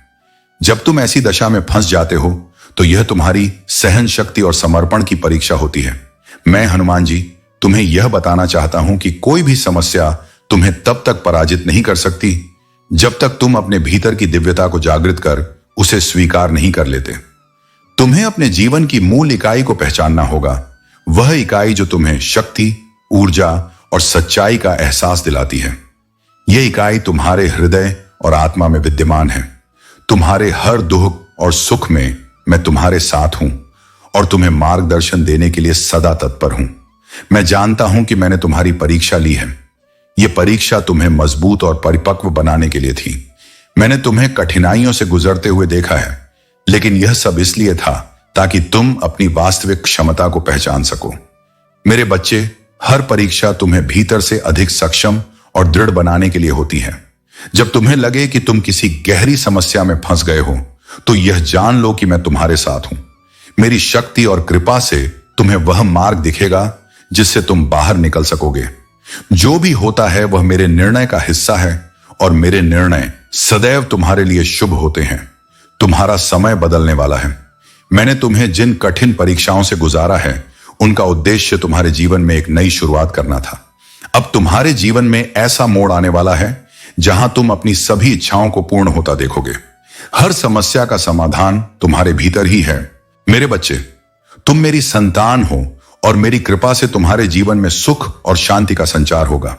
जब तुम ऐसी दशा में फंस जाते हो तो यह तुम्हारी सहन शक्ति और समर्पण की परीक्षा होती है। मैं हनुमान जी तुम्हें यह बताना चाहता हूं कि कोई भी समस्या तुम्हें तब तक पराजित नहीं कर सकती जब तक तुम अपने भीतर की दिव्यता को जागृत कर उसे स्वीकार नहीं कर लेते। तुम्हें अपने जीवन की मूल इकाई को पहचानना होगा, वह इकाई जो तुम्हें शक्ति, ऊर्जा और सच्चाई का एहसास दिलाती है। यह इकाई तुम्हारे हृदय और आत्मा में विद्यमान है। तुम्हारे हर दुख और सुख में मैं तुम्हारे साथ हूं और तुम्हें मार्गदर्शन देने के लिए सदा तत्पर हूं। मैं जानता हूं कि मैंने तुम्हारी परीक्षा ली है। ये परीक्षा तुम्हें मजबूत और परिपक्व बनाने के लिए थी। मैंने तुम्हें कठिनाइयों से गुजरते हुए देखा है, लेकिन यह सब इसलिए था ताकि तुम अपनी वास्तविक क्षमता को पहचान सको। मेरे बच्चे, हर परीक्षा तुम्हें भीतर से अधिक सक्षम और दृढ़ बनाने के लिए होती है। जब तुम्हें लगे कि तुम किसी गहरी समस्या में फंस गए हो, तो यह जान लो कि मैं तुम्हारे साथ हूं। मेरी शक्ति और कृपा से तुम्हें वह मार्ग दिखेगा जिससे तुम बाहर निकल सकोगे। जो भी होता है वह मेरे निर्णय का हिस्सा है और मेरे निर्णय सदैव तुम्हारे लिए शुभ होते हैं। तुम्हारा समय बदलने वाला है। मैंने तुम्हें जिन कठिन परीक्षाओं से गुजारा है, उनका उद्देश्य तुम्हारे जीवन में एक नई शुरुआत करना था। अब तुम्हारे जीवन में ऐसा मोड़ आने वाला है जहां तुम अपनी सभी इच्छाओं को पूर्ण होता देखोगे। हर समस्या का समाधान तुम्हारे भीतर ही है। मेरे बच्चे, तुम मेरी संतान हो और मेरी कृपा से तुम्हारे जीवन में सुख और शांति का संचार होगा।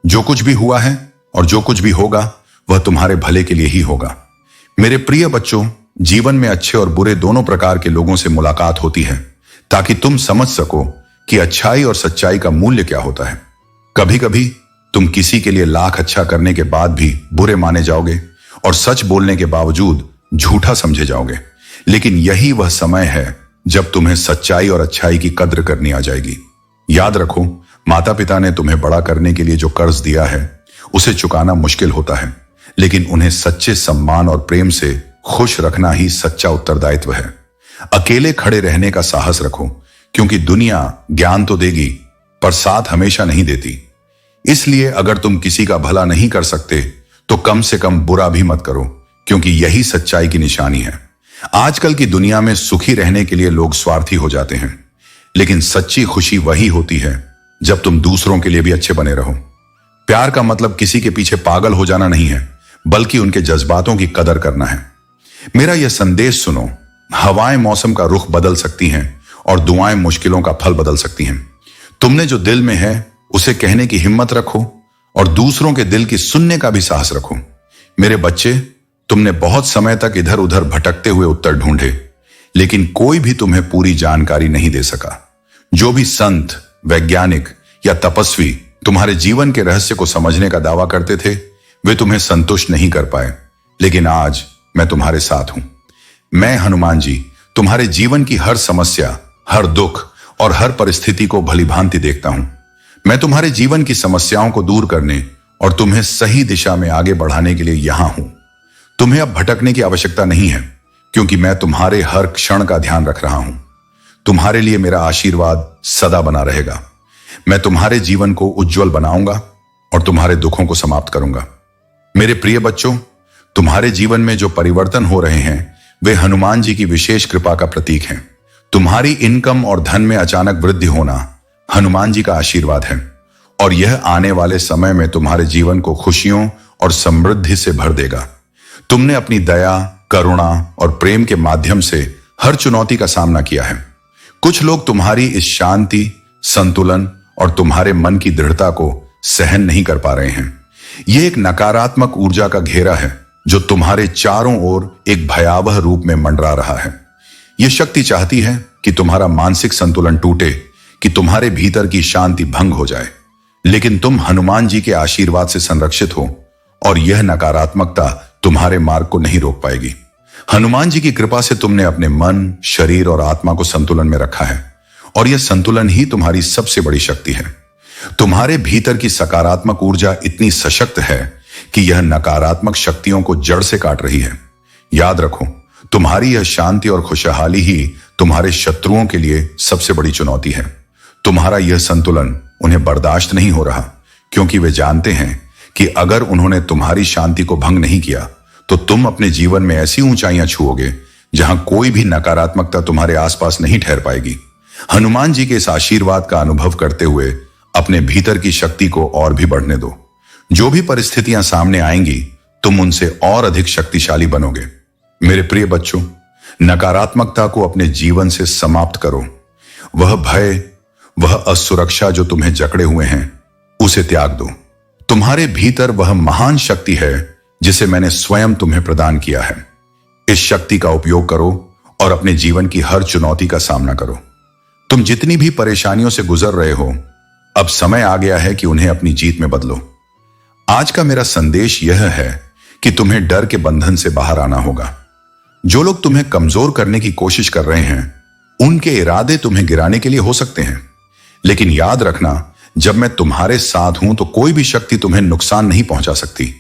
जो कुछ भी हुआ है और जो कुछ भी होगा, वह तुम्हारे भले के लिए ही होगा। मेरे प्रिय बच्चों, जीवन में अच्छे और बुरे दोनों प्रकार के लोगों से मुलाकात होती है ताकि तुम समझ सको कि अच्छाई और सच्चाई का मूल्य क्या होता है। कभी कभी तुम किसी के लिए लाख अच्छा करने के बाद भी बुरे माने जाओगे और सच बोलने के बावजूद झूठा समझे जाओगे, लेकिन यही वह समय है जब तुम्हें सच्चाई और अच्छाई की कद्र करनी आ जाएगी। याद रखो, माता पिता ने तुम्हें बड़ा करने के लिए जो कर्ज दिया है, उसे चुकाना मुश्किल होता है, लेकिन उन्हें सच्चे सम्मान और प्रेम से खुश रखना ही सच्चा उत्तरदायित्व है। अकेले खड़े रहने का साहस रखो, क्योंकि दुनिया ज्ञान तो देगी पर साथ हमेशा नहीं देती। इसलिए अगर तुम किसी का भला नहीं कर सकते तो कम से कम बुरा भी मत करो, क्योंकि यही सच्चाई की निशानी है। आजकल की दुनिया में सुखी रहने के लिए लोग स्वार्थी हो जाते हैं, लेकिन सच्ची खुशी वही होती है जब तुम दूसरों के लिए भी अच्छे बने रहो। प्यार का मतलब किसी के पीछे पागल हो जाना नहीं है, बल्कि उनके जज्बातों की कदर करना है। मेरा यह संदेश सुनो, हवाएं मौसम का रुख बदल सकती हैं और दुआएं मुश्किलों का फल बदल सकती हैं। तुमने जो दिल में है उसे कहने की हिम्मत रखो और दूसरों के दिल की सुनने का भी साहस रखो। मेरे बच्चे, तुमने बहुत समय तक इधर उधर भटकते हुए उत्तर ढूंढे, लेकिन कोई भी तुम्हें पूरी जानकारी नहीं दे सका। जो भी संत, वैज्ञानिक या तपस्वी तुम्हारे जीवन के रहस्य को समझने का दावा करते थे, वे तुम्हें संतुष्ट नहीं कर पाए, लेकिन आज मैं तुम्हारे साथ हूं। मैं हनुमान जी तुम्हारे जीवन की हर समस्या, हर दुख और हर परिस्थिति को भलीभांति देखता हूं। मैं तुम्हारे जीवन की समस्याओं को दूर करने और तुम्हें सही दिशा में आगे बढ़ाने के लिए यहां हूं। तुम्हें अब भटकने की आवश्यकता नहीं है, क्योंकि मैं तुम्हारे हर क्षण का ध्यान रख रहा हूं। तुम्हारे लिए मेरा आशीर्वाद सदा बना रहेगा। मैं तुम्हारे जीवन को उज्जवल बनाऊंगा और तुम्हारे दुखों को समाप्त करूंगा। मेरे प्रिय बच्चों, तुम्हारे जीवन में जो परिवर्तन हो रहे हैं, वे हनुमान जी की विशेष कृपा का प्रतीक हैं। तुम्हारी इनकम और धन में अचानक वृद्धि होना हनुमान जी का आशीर्वाद है, और यह आने वाले समय में तुम्हारे जीवन को खुशियों और समृद्धि से भर देगा। तुमने अपनी दया, करुणा और प्रेम के माध्यम से हर चुनौती का सामना किया है। कुछ लोग तुम्हारी इस शांति, संतुलन और तुम्हारे मन की दृढ़ता को सहन नहीं कर पा रहे हैं। यह एक नकारात्मक ऊर्जा का घेरा है जो तुम्हारे चारों ओर एक भयावह रूप में मंडरा रहा है। यह शक्ति चाहती है कि तुम्हारा मानसिक संतुलन टूटे, कि तुम्हारे भीतर की शांति भंग हो जाए, लेकिन तुम हनुमान जी के आशीर्वाद से संरक्षित हो और यह नकारात्मकता तुम्हारे मार्ग को नहीं रोक पाएगी। हनुमान जी की कृपा से तुमने अपने मन, शरीर और आत्मा को संतुलन में रखा है, और यह संतुलन ही तुम्हारी सबसे बड़ी शक्ति है। तुम्हारे भीतर की सकारात्मक ऊर्जा इतनी सशक्त है कि यह नकारात्मक शक्तियों को जड़ से काट रही है। याद रखो, तुम्हारी यह शांति और खुशहाली ही तुम्हारे शत्रुओं के लिए सबसे बड़ी चुनौती है। तुम्हारा यह संतुलन उन्हें बर्दाश्त नहीं हो रहा, क्योंकि वे जानते हैं कि अगर उन्होंने तुम्हारी शांति को भंग नहीं किया तो तुम अपने जीवन में ऐसी ऊंचाइयां छुओगे जहां कोई भी नकारात्मकता तुम्हारे आसपास नहीं ठहर पाएगी। हनुमान जी के इस आशीर्वाद का अनुभव करते हुए अपने भीतर की शक्ति को और भी बढ़ने दो। जो भी परिस्थितियां सामने आएंगी, तुम उनसे और अधिक शक्तिशाली बनोगे। मेरे प्रिय बच्चों, नकारात्मकता को अपने जीवन से समाप्त करो। वह भय, वह असुरक्षा जो तुम्हें जकड़े हुए हैं, उसे त्याग दो। तुम्हारे भीतर वह महान शक्ति है जिसे मैंने स्वयं तुम्हें प्रदान किया है। इस शक्ति का उपयोग करो और अपने जीवन की हर चुनौती का सामना करो। तुम जितनी भी परेशानियों से गुजर रहे हो, अब समय आ गया है कि उन्हें अपनी जीत में बदलो। आज का मेरा संदेश यह है कि तुम्हें डर के बंधन से बाहर आना होगा। जो लोग तुम्हें कमजोर करने की कोशिश कर रहे हैं, उनके इरादे तुम्हें गिराने के लिए हो सकते हैं, लेकिन याद रखना, जब मैं तुम्हारे साथ हूं तो कोई भी शक्ति तुम्हें नुकसान नहीं पहुंचा सकती।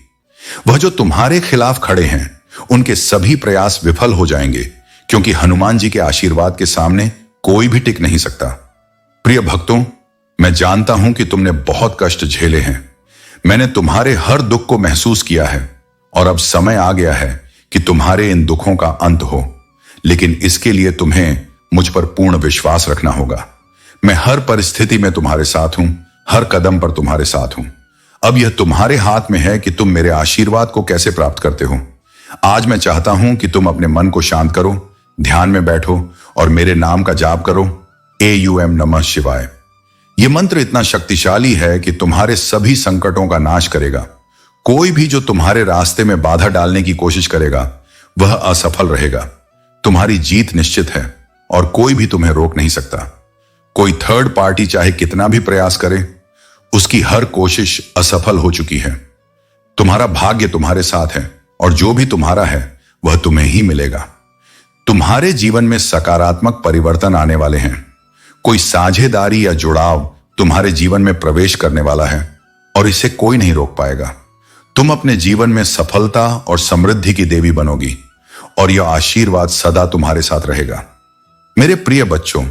वह जो तुम्हारे खिलाफ खड़े हैं, उनके सभी प्रयास विफल हो जाएंगे, क्योंकि हनुमान जी के आशीर्वाद के सामने कोई भी टिक नहीं सकता। प्रिय भक्तों, मैं जानता हूं कि तुमने बहुत कष्ट झेले हैं। मैंने तुम्हारे हर दुख को महसूस किया है और अब समय आ गया है कि तुम्हारे इन दुखों का अंत हो, लेकिन इसके लिए तुम्हें मुझ पर पूर्ण विश्वास रखना होगा। मैं हर परिस्थिति में तुम्हारे साथ हूं, हर कदम पर तुम्हारे साथ हूं। अब यह तुम्हारे हाथ में है कि तुम मेरे आशीर्वाद को कैसे प्राप्त करते हो। आज मैं चाहता हूं कि तुम अपने मन को शांत करो, ध्यान में बैठो और मेरे नाम का जाप करो, AUM नमः शिवाय। यह मंत्र इतना शक्तिशाली है कि तुम्हारे सभी संकटों का नाश करेगा। कोई भी जो तुम्हारे रास्ते में बाधा डालने की कोशिश करेगा, वह असफल रहेगा। तुम्हारी जीत निश्चित है और कोई भी तुम्हें रोक नहीं सकता। कोई थर्ड पार्टी चाहे कितना भी प्रयास करे, उसकी हर कोशिश असफल हो चुकी है। तुम्हारा भाग्य तुम्हारे साथ है और जो भी तुम्हारा है वह तुम्हें ही मिलेगा। तुम्हारे जीवन में सकारात्मक परिवर्तन आने वाले हैं। कोई साझेदारी या जुड़ाव तुम्हारे जीवन में प्रवेश करने वाला है और इसे कोई नहीं रोक पाएगा। तुम अपने जीवन में सफलता और समृद्धि की देवी बनोगी और यह आशीर्वाद सदा तुम्हारे साथ रहेगा। मेरे प्रिय बच्चों,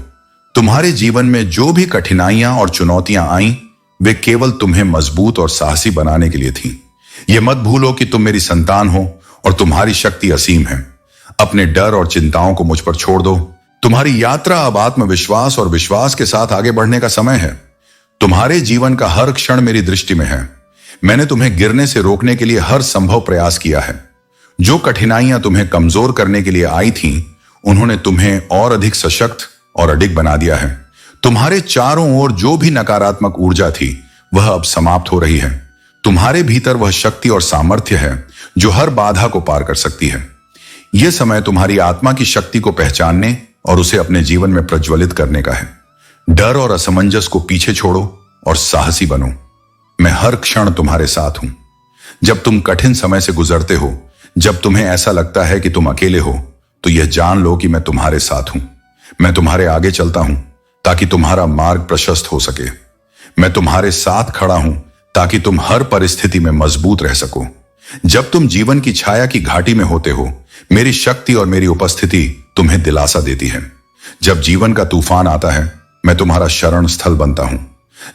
तुम्हारे जीवन में जो भी कठिनाइयां और चुनौतियां आईं, वे केवल तुम्हें मजबूत और साहसी बनाने के लिए थीं। यह मत भूलो कि तुम मेरी संतान हो और तुम्हारी शक्ति असीम है। अपने डर और चिंताओं को मुझ पर छोड़ दो। तुम्हारी यात्रा अब आत्मविश्वास और विश्वास के साथ आगे बढ़ने का समय है। तुम्हारे जीवन का हर क्षण मेरी दृष्टि में है। मैंने तुम्हें गिरने से रोकने के लिए हर संभव प्रयास किया है। जो कठिनाइयां तुम्हें कमजोर करने के लिए आई थीं, उन्होंने तुम्हें और अधिक सशक्त और अडिग बना दिया है। तुम्हारे चारों ओर जो भी नकारात्मक ऊर्जा थी, वह अब समाप्त हो रही है। तुम्हारे भीतर वह शक्ति और सामर्थ्य है जो हर बाधा को पार कर सकती है। यह समय तुम्हारी आत्मा की शक्ति को पहचानने और उसे अपने जीवन में प्रज्वलित करने का है। डर और असमंजस को पीछे छोड़ो और साहसी बनो। मैं हर क्षण तुम्हारे साथ हूं। जब तुम कठिन समय से गुजरते हो, जब तुम्हें ऐसा लगता है कि तुम अकेले हो, तो यह जान लो कि मैं तुम्हारे साथ हूं। मैं तुम्हारे आगे चलता हूं ताकि तुम्हारा मार्ग प्रशस्त हो सके। मैं तुम्हारे साथ खड़ा हूं ताकि तुम हर परिस्थिति में मजबूत रह सको। जब तुम जीवन की छाया की घाटी में होते हो, मेरी शक्ति और मेरी उपस्थिति तुम्हें दिलासा देती है। जब जीवन का तूफान आता है, मैं तुम्हारा शरण स्थल बनता हूं।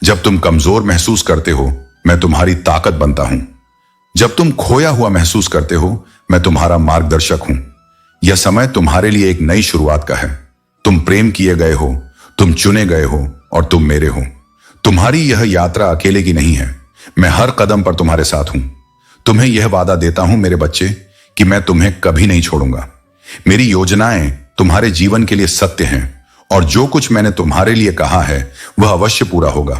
जब तुम कमजोर महसूस करते हो, मैं तुम्हारी ताकत बनता हूं। जब तुम खोया हुआ महसूस करते हो, मैं तुम्हारा मार्गदर्शक हूं। यह समय तुम्हारे लिए एक नई शुरुआत का है। तुम प्रेम किए गए हो, तुम चुने गए हो और तुम मेरे हो। तुम्हारी यह यात्रा अकेले की नहीं है। मैं हर कदम पर तुम्हारे साथ हूं। तुम्हें यह वादा देता हूं मेरे बच्चे कि मैं तुम्हें कभी नहीं छोड़ूंगा। मेरी योजनाएं तुम्हारे जीवन के लिए सत्य हैं और जो कुछ मैंने तुम्हारे लिए कहा है वह अवश्य पूरा होगा।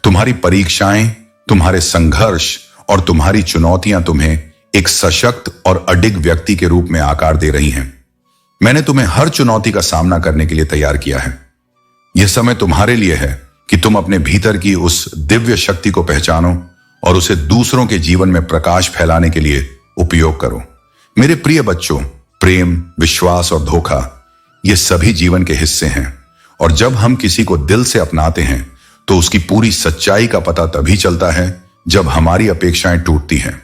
तुम्हारी परीक्षाएं, तुम्हारे संघर्ष और तुम्हारी चुनौतियां तुम्हें एक सशक्त और अडिग व्यक्ति के रूप में आकार दे रही हैं। मैंने तुम्हें हर चुनौती का सामना करने के लिए तैयार किया है। यह समय तुम्हारे लिए है कि तुम अपने भीतर की उस दिव्य शक्ति को पहचानो और उसे दूसरों के जीवन में प्रकाश फैलाने के लिए उपयोग करो। मेरे प्रिय बच्चों, प्रेम, विश्वास और धोखा, ये सभी जीवन के हिस्से हैं और जब हम किसी को दिल से अपनाते हैं तो उसकी पूरी सच्चाई का पता तभी चलता है जब हमारी अपेक्षाएं टूटती हैं।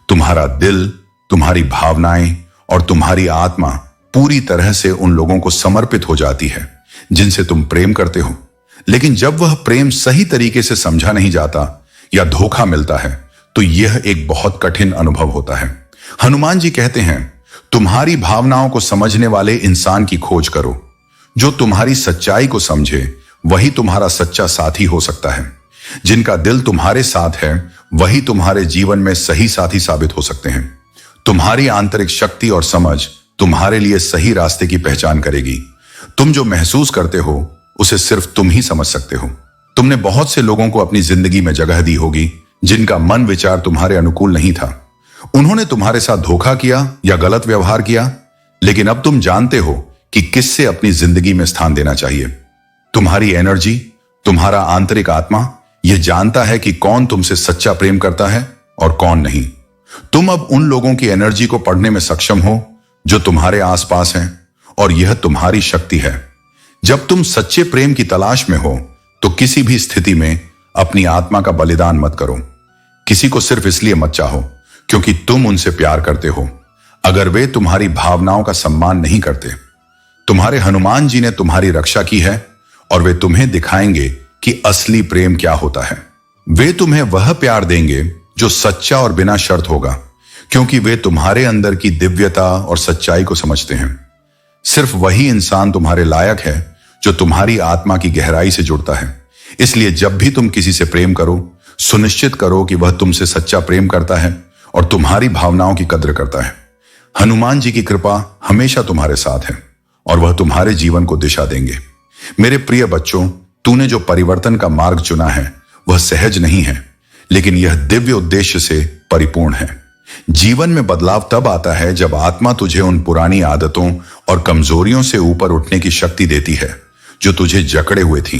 तुम्हारा दिल, तुम्हारी भावनाएं और तुम्हारी आत्मा पूरी तरह से उन लोगों को समर्पित हो जाती है जिनसे तुम प्रेम करते हो। लेकिन जब वह प्रेम सही तरीके से समझा नहीं जाता या धोखा मिलता है, तो यह एक बहुत कठिन अनुभव होता है। हनुमान जी कहते हैं, तुम्हारी भावनाओं को समझने वाले इंसान की खोज करो। जो तुम्हारी सच्चाई को समझे वही तुम्हारा सच्चा साथी हो सकता है। जिनका दिल तुम्हारे साथ है वही तुम्हारे जीवन में सही साथी साबित हो सकते हैं। तुम्हारी आंतरिक शक्ति और समझ तुम्हारे लिए सही रास्ते की पहचान करेगी। तुम जो महसूस करते हो उसे सिर्फ तुम ही समझ सकते हो। तुमने बहुत से लोगों को अपनी जिंदगी में जगह दी होगी जिनका मन विचार तुम्हारे अनुकूल नहीं था। उन्होंने तुम्हारे साथ धोखा किया या गलत व्यवहार किया, लेकिन अब तुम जानते हो कि किससे अपनी जिंदगी में स्थान देना चाहिए। तुम्हारी एनर्जी, तुम्हारा आंतरिक आत्मा यह जानता है कि कौन तुमसे सच्चा प्रेम करता है और कौन नहीं। तुम अब उन लोगों की एनर्जी को पढ़ने में सक्षम हो जो तुम्हारे आसपास हैं, और यह तुम्हारी शक्ति है। जब तुम सच्चे प्रेम की तलाश में हो तो किसी भी स्थिति में अपनी आत्मा का बलिदान मत करो। किसी को सिर्फ इसलिए मत चाहो क्योंकि तुम उनसे प्यार करते हो, अगर वे तुम्हारी भावनाओं का सम्मान नहीं करते। तुम्हारे हनुमान जी ने तुम्हारी रक्षा की है और वे तुम्हें दिखाएंगे कि असली प्रेम क्या होता है। वे तुम्हें वह प्यार देंगे जो सच्चा और बिना शर्त होगा, क्योंकि वे तुम्हारे अंदर की दिव्यता और सच्चाई को समझते हैं। सिर्फ वही इंसान तुम्हारे लायक है जो तुम्हारी आत्मा की गहराई से जुड़ता है। इसलिए जब भी तुम किसी से प्रेम करो, सुनिश्चित करो कि वह तुमसे सच्चा प्रेम करता है और तुम्हारी भावनाओं की कद्र करता है। हनुमान जी की कृपा हमेशा तुम्हारे साथ है और वह तुम्हारे जीवन को दिशा देंगे। मेरे प्रिय बच्चों, तूने जो परिवर्तन का मार्ग चुना है वह सहज नहीं है, लेकिन यह दिव्य उद्देश्य से परिपूर्ण है। जीवन में बदलाव तब आता है जब आत्मा तुझे उन पुरानी आदतों और कमजोरियों से ऊपर उठने की शक्ति देती है जो तुझे जकड़े हुए थी।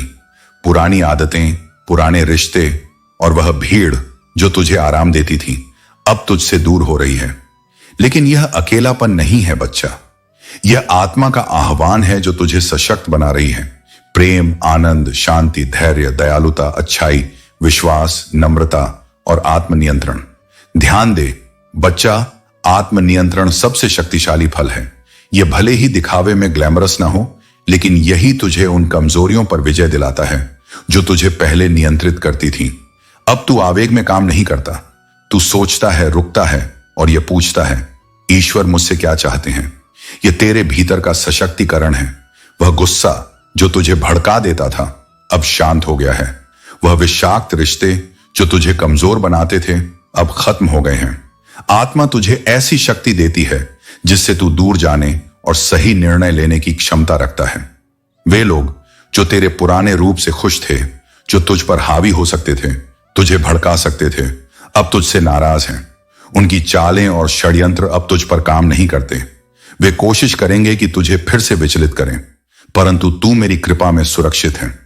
पुरानी आदतें, पुराने रिश्ते और वह भीड़ जो तुझे आराम देती थी अब तुझसे दूर हो रही है। लेकिन यह अकेलापन नहीं है बच्चा, यह आत्मा का आह्वान है जो तुझे सशक्त बना रही है। प्रेम, आनंद, शांति, धैर्य, दयालुता, अच्छाई, विश्वास, नम्रता और आत्मनियंत्रण। ध्यान दे बच्चा, आत्मनियंत्रण सबसे शक्तिशाली फल है। यह भले ही दिखावे में ग्लैमरस ना हो, लेकिन यही तुझे उन कमजोरियों पर विजय दिलाता है जो तुझे पहले नियंत्रित करती थी। अब तू आवेग में काम नहीं करता, तू सोचता है, रुकता है और यह पूछता है, ईश्वर मुझसे क्या चाहते हैं। यह तेरे भीतर का सशक्तिकरण है। वह गुस्सा जो तुझे भड़का देता था अब शांत हो गया है। वह विषाक्त रिश्ते जो तुझे कमजोर बनाते थे अब खत्म हो गए हैं। आत्मा तुझे ऐसी शक्ति देती है जिससे तू दूर जाने और सही निर्णय लेने की क्षमता रखता है। वे लोग जो तेरे पुराने रूप से खुश थे, जो तुझ पर हावी हो सकते थे, तुझे भड़का सकते थे, अब तुझसे नाराज हैं। उनकी चालें और षड्यंत्र अब तुझ पर काम नहीं करते। वे कोशिश करेंगे कि तुझे फिर से विचलित करें, परंतु तू मेरी कृपा में सुरक्षित है।